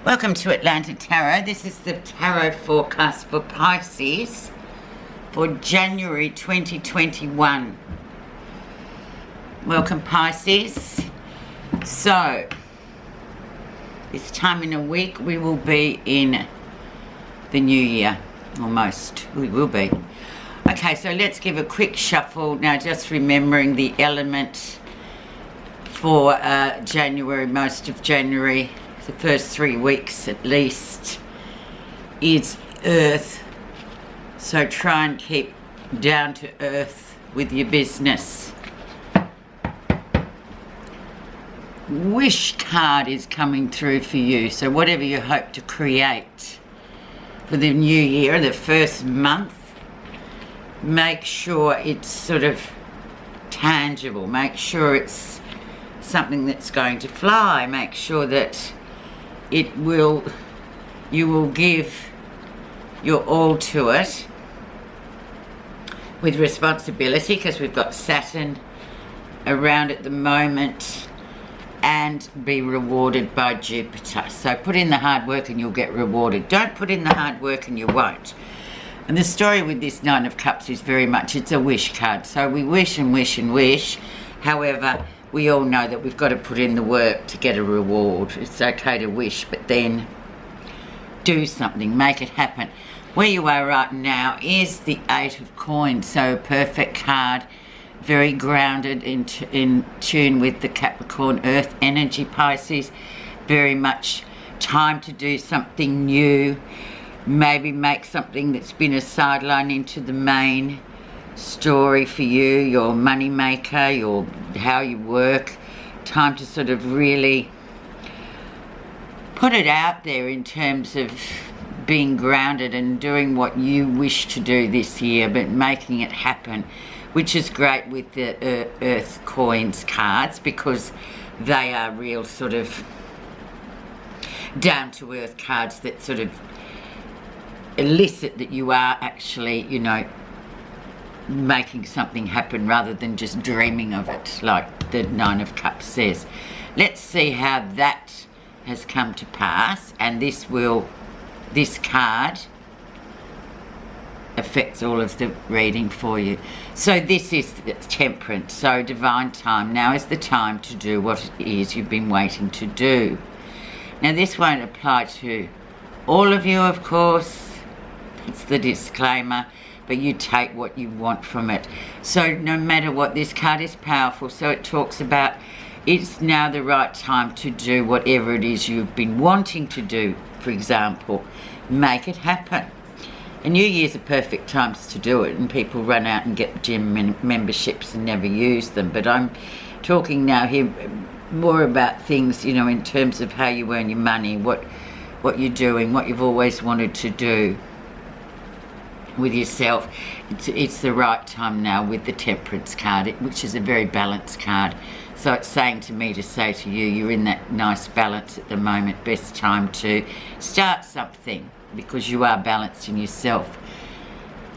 Welcome to Atlanta Tarot. This is the tarot forecast for Pisces for January 2021. Welcome, Pisces. So, this time in a week we will be in the new year. Almost. We will be. Okay, so let's give a quick shuffle. Now, just remembering the element for January, most of January, the first 3 weeks at least, is earth. So try and keep down to earth with your business. Wish card is coming through for you. So whatever you hope to create for the new year, the first month, make sure it's sort of tangible. Make sure it's something that's going to fly. Make sure that you will give your all to it with responsibility, because we've got Saturn around at the moment, and be rewarded by Jupiter. So put in the hard work and you'll get rewarded. Don't put in the hard work and you won't. And the story with this Nine of Cups is very much, it's a wish card. So we wish and wish and wish. However, we all know that we've got to put in the work to get a reward. It's okay to wish, but then do something, make it happen. Where you are right now is the Eight of Coins, so a perfect card, very grounded in tune with the Capricorn Earth energy, Pisces. Very much time to do something new, maybe make something that's been a sideline into the main story for you, your money maker, your how you work. Time to sort of really put it out there in terms of being grounded and doing what you wish to do this year, but making it happen, which is great with the Earth Coins cards, because they are real sort of down-to-earth cards that sort of elicit that you are actually, you know, making something happen rather than just dreaming of it, like the Nine of Cups says. Let's see how that has come to pass, and this card affects all of the reading for you. So this is Temperance, so divine time. Now is the time to do what it is you've been waiting to do. Now this won't apply to all of you, of course. It's the disclaimer, but you take what you want from it. So no matter what, this card is powerful. So it talks about it's now the right time to do whatever it is you've been wanting to do. For example, make it happen. And New Year's are perfect times to do it, and people run out and get gym memberships and never use them. But I'm talking now here more about things, you know, in terms of how you earn your money, what you're doing, what you've always wanted to do with yourself. It's the right time now with the Temperance card, which is a very balanced card. So it's saying to me to say to you, you're in that nice balance at the moment. Best time to start something, because you are balanced in yourself.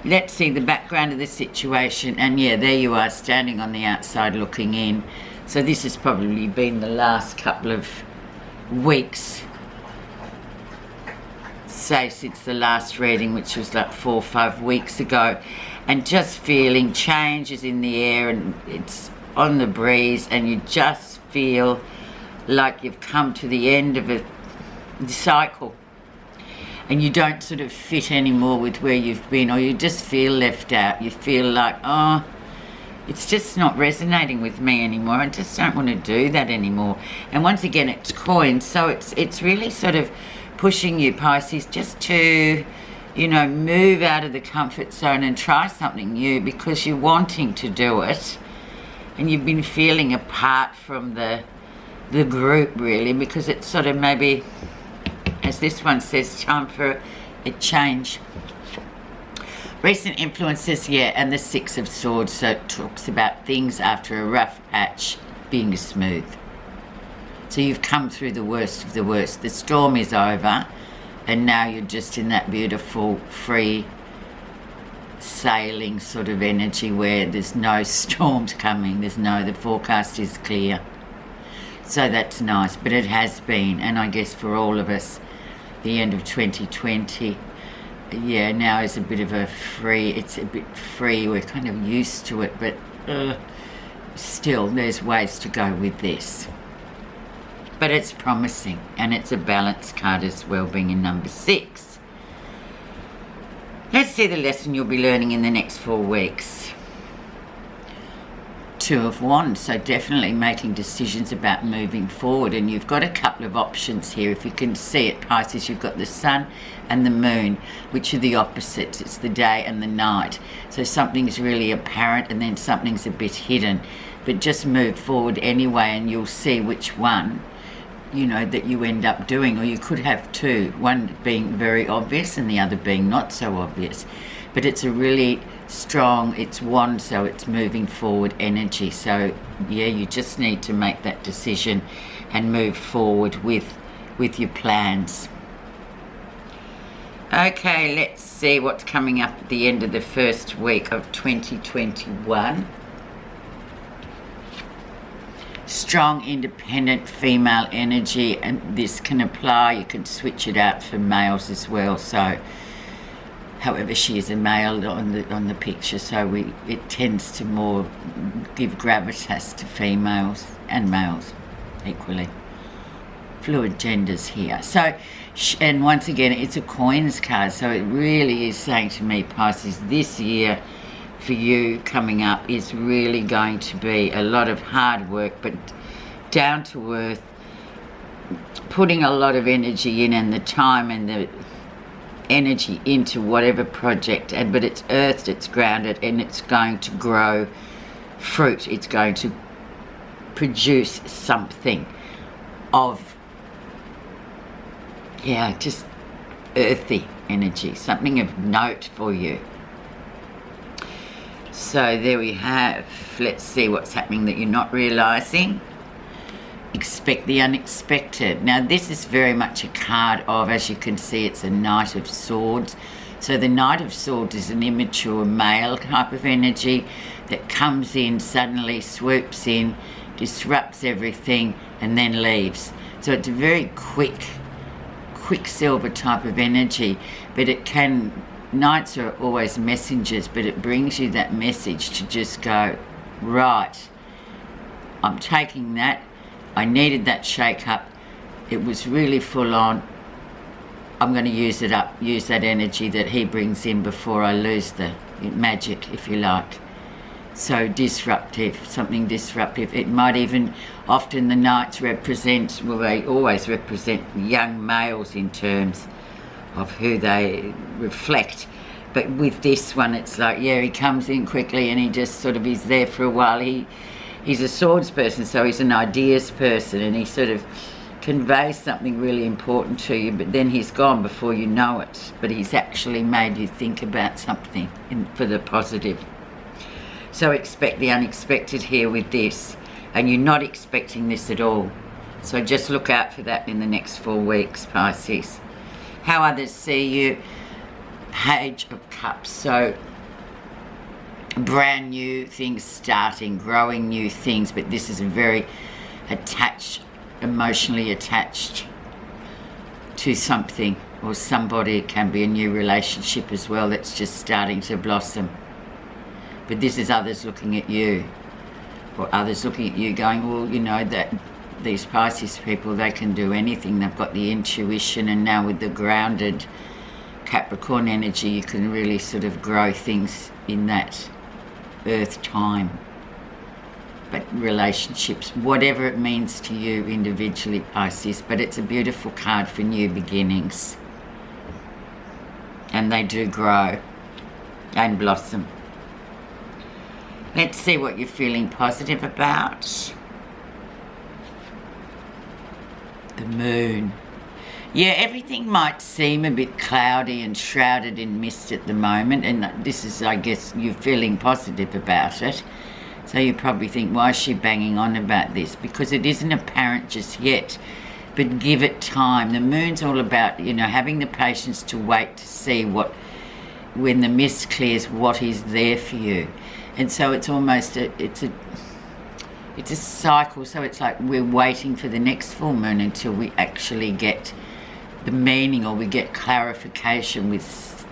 Let's see the background of the situation. And yeah, there you are, standing on the outside looking in. So this has probably been the last couple of weeks, say since the last reading, which was like 4 or 5 weeks ago, and just feeling changes in the air, and it's on the breeze, and you just feel like you've come to the end of a cycle, and you don't sort of fit anymore with where you've been, or you just feel left out. You feel like, oh, it's just not resonating with me anymore. I just don't want to do that anymore. And once again, it's coins, so it's really sort of pushing you, Pisces, just to, you know, move out of the comfort zone and try something new, because you're wanting to do it, and you've been feeling apart from the group, really, because it's sort of maybe, as this one says, time for a change. Recent influences, yeah, and the Six of Swords, so it talks about things after a rough patch being smooth. So you've come through the worst of the worst. The storm is over, and now you're just in that beautiful, free sailing sort of energy where there's no storms coming. The forecast is clear. So that's nice, but it has been, and I guess for all of us, the end of 2020. Yeah, now is a bit of a it's a bit free. We're kind of used to it, but still there's ways to go with this. But it's promising, and it's a balance card as well, being in number 6. Let's see the lesson you'll be learning in the next 4 weeks. 2 of Wands, so definitely making decisions about moving forward, and you've got a couple of options here. If you can see it, Pisces, you've got the sun and the moon, which are the opposites. It's the day and the night, so something's really apparent and then something's a bit hidden, but just move forward anyway, and you'll see which one, you know, that you end up doing. Or you could have 2, one being very obvious and the other being not so obvious, but it's a really strong, it's wand, so it's moving forward energy. So yeah, you just need to make that decision and move forward with your plans. Okay, let's see what's coming up at the end of the first week of 2021. Strong, independent female energy, and this can apply, you can switch it out for males as well. So however, she is a male on the picture, so it tends to more give gravitas to females and males equally. Fluid genders here. So, and once again, it's a coins card, so it really is saying to me, Pisces, this year for you coming up is really going to be a lot of hard work, but down to earth, putting a lot of energy in, and the time and the energy into whatever project, but it's earthed, it's grounded, and it's going to grow fruit. It's going to produce something of, yeah, just earthy energy, something of note for you. So there we have. Let's see what's happening that you're not realizing. Expect the unexpected. Now this is very much a card of, as you can see, it's a Knight of Swords. So the Knight of Swords is an immature male type of energy that comes in, suddenly swoops in, disrupts everything, and then leaves. So it's a very quicksilver type of energy, but it can, Knights are always messengers, but it brings you that message to just go, right, I'm taking that, I needed that shake up, it was really full on, I'm going to use it up, use that energy that he brings in before I lose the magic, if you like. So disruptive, something disruptive. It might even, often the Knights represent, well, they always represent young males in terms of who they reflect. But with this one, it's like, yeah, he comes in quickly and he just sort of is there for a while. He's a swords person, so he's an ideas person, and he sort of conveys something really important to you, but then he's gone before you know it. But he's actually made you think about something for the positive. So expect the unexpected here with this, and you're not expecting this at all. So just look out for that in the next 4 weeks, Pisces. How others see you, Page of Cups. So brand new things starting, growing new things, but this is a very attached, emotionally attached to something or somebody. It can be a new relationship as well that's just starting to blossom. But this is others looking at you, or others looking at you going, well, you know, that these Pisces people, they can do anything. They've got the intuition, and now with the grounded Capricorn energy, you can really sort of grow things in that earth time. But relationships, whatever it means to you individually, Pisces, but it's a beautiful card for new beginnings. And they do grow and blossom. Let's see what you're feeling positive about. The moon. Yeah, everything might seem a bit cloudy and shrouded in mist at the moment, and this is, I guess, you're feeling positive about it. So you probably think, why is she banging on about this? Because it isn't apparent just yet, but give it time. The moon's all about, you know, having the patience to wait to see what, when the mist clears, what is there for you. And so it's almost it's a cycle. So it's like we're waiting for the next full moon until we actually get the meaning, or we get clarification with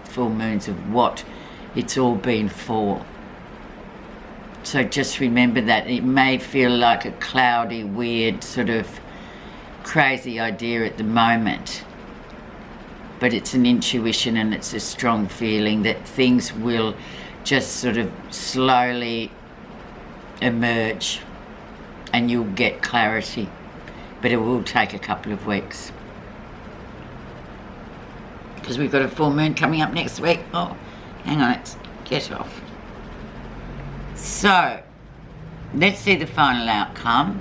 full moons of what it's all been for. So just remember that it may feel like a cloudy, weird, sort of crazy idea at the moment, but it's an intuition and it's a strong feeling that things will just sort of slowly emerge and you'll get clarity, but it will take a couple of weeks because we've got a full moon coming up next week. Oh, hang on, let's get off. So let's see the final outcome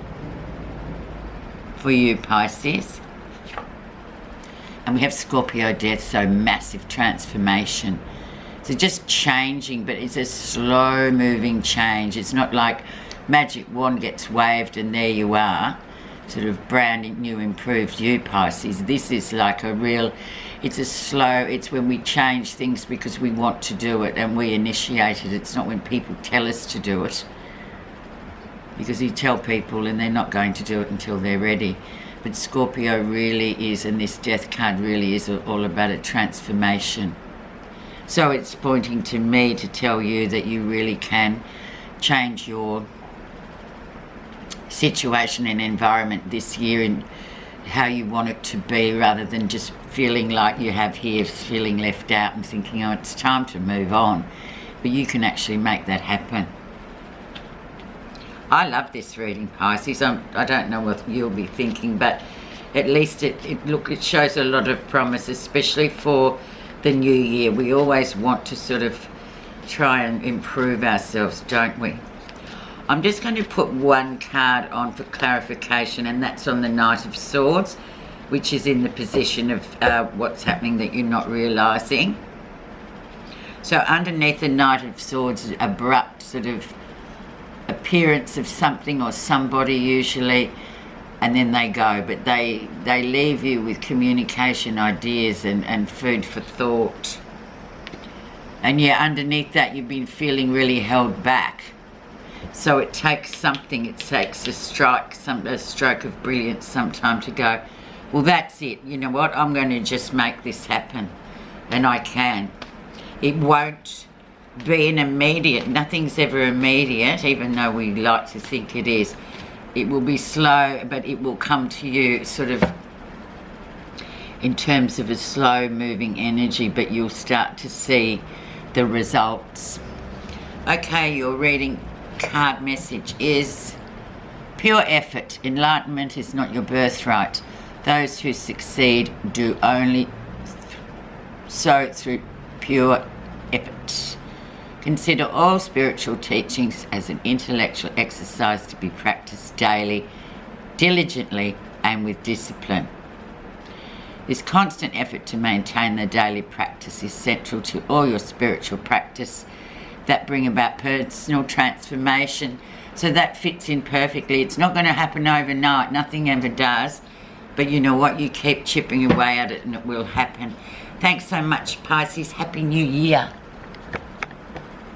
for you, Pisces. And we have Scorpio death, so massive transformation. So just changing, but it's a slow moving change. It's not like magic wand gets waved and there you are, sort of brand new, improved you, Pisces. This is like a real, it's a slow, it's when we change things because we want to do it and we initiate it. It's not when people tell us to do it, because you tell people and they're not going to do it until they're ready. But Scorpio really is, and this death card really is all about a transformation. So it's pointing to me to tell you that you really can change your situation and environment this year in how you want it to be, rather than just feeling like you have here, feeling left out and thinking, oh, it's time to move on. But you can actually make that happen. I love this reading, Pisces. I don't know what you'll be thinking, but at least it shows a lot of promise, especially for the new year. We always want to sort of try and improve ourselves, don't we? I'm just going to put one card on for clarification, and that's on the Knight of Swords, which is in the position of what's happening that you're not realising. So underneath the Knight of Swords, abrupt sort of appearance of something or somebody usually, and then they go, but they leave you with communication, ideas and food for thought. And yeah, underneath that you've been feeling really held back. So it takes something, it takes a stroke of brilliance sometime to go, well, that's it, you know what, I'm going to just make this happen. And I can. It won't be an immediate, nothing's ever immediate, even though we like to think it is. It will be slow, but it will come to you sort of in terms of a slow moving energy, but you'll start to see the results. Okay, your reading card message is pure effort. Enlightenment is not your birthright. Those who succeed do only so through pure effort. Consider all spiritual teachings as an intellectual exercise to be practiced daily, diligently, and with discipline. This constant effort to maintain the daily practice is central to all your spiritual practice that bring about personal transformation. So that fits in perfectly. It's not going to happen overnight. Nothing ever does. But you know what? You keep chipping away at it and it will happen. Thanks so much, Pisces. Happy New Year.